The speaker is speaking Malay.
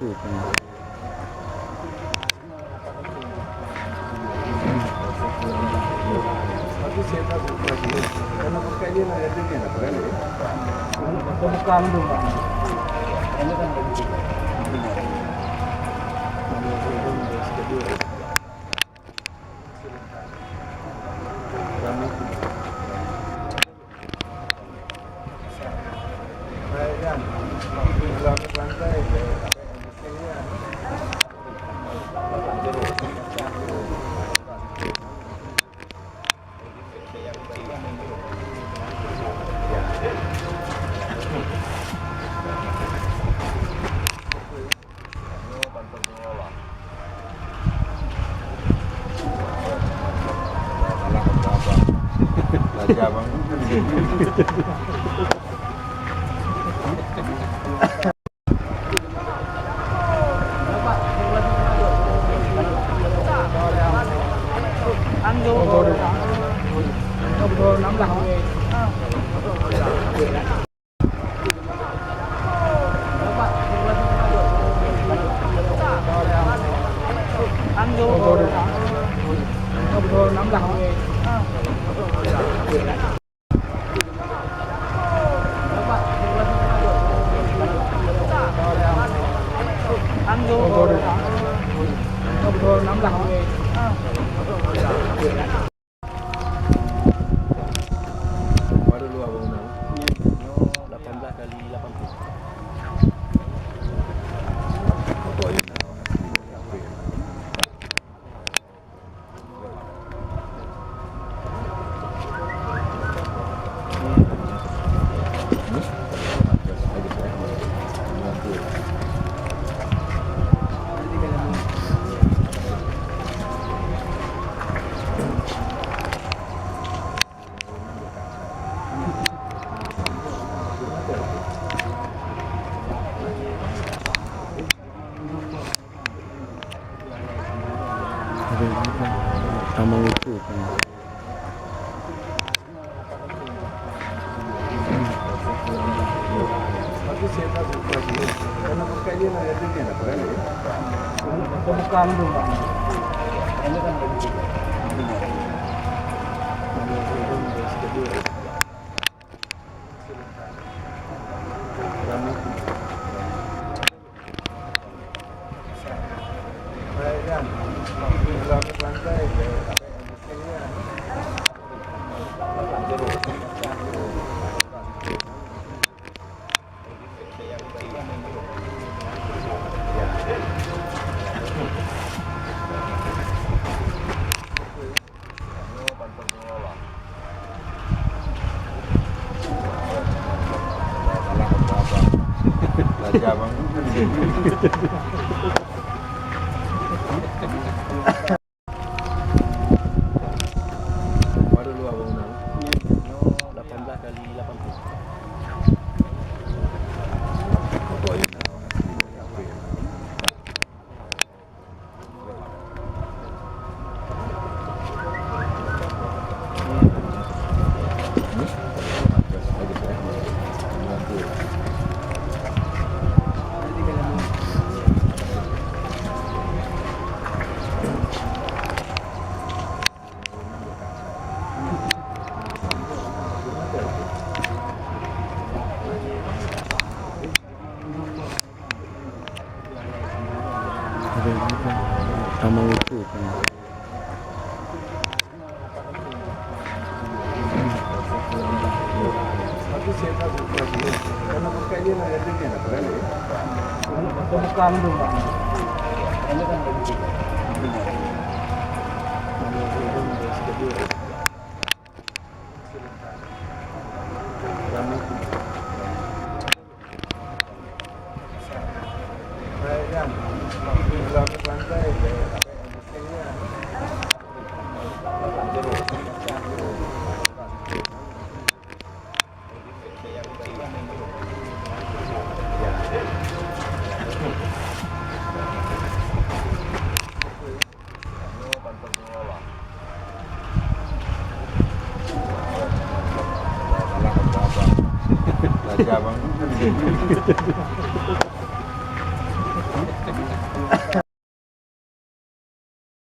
itu kan. Tapi saya tak buka dulu, karena pakainya lah ada ni nak kan? Buka dulu Pak. Ini kan begitu. Raja bang. Ăn vô rồi. Không rồi nắm lòng. Ăn vô rồi. Không rồi nắm lòng. Ăn vô rồi. Không rồi nắm lòng. Baru lu abang nak. 18 kali 80. Tamang itu kan. Tapi saya tak buka dulu, karena pakainya lah ada ni nak kan? Buka dulu Pak. Ini kan begitu. Raja bang. Baru lu abang nak. 18 kali 80. Tamang itu kan. Tapi saya tak buka dulu, karena pakainya lah ada ni nak kan? Buka dulu Pak. Ini kan begitu. Raja bang.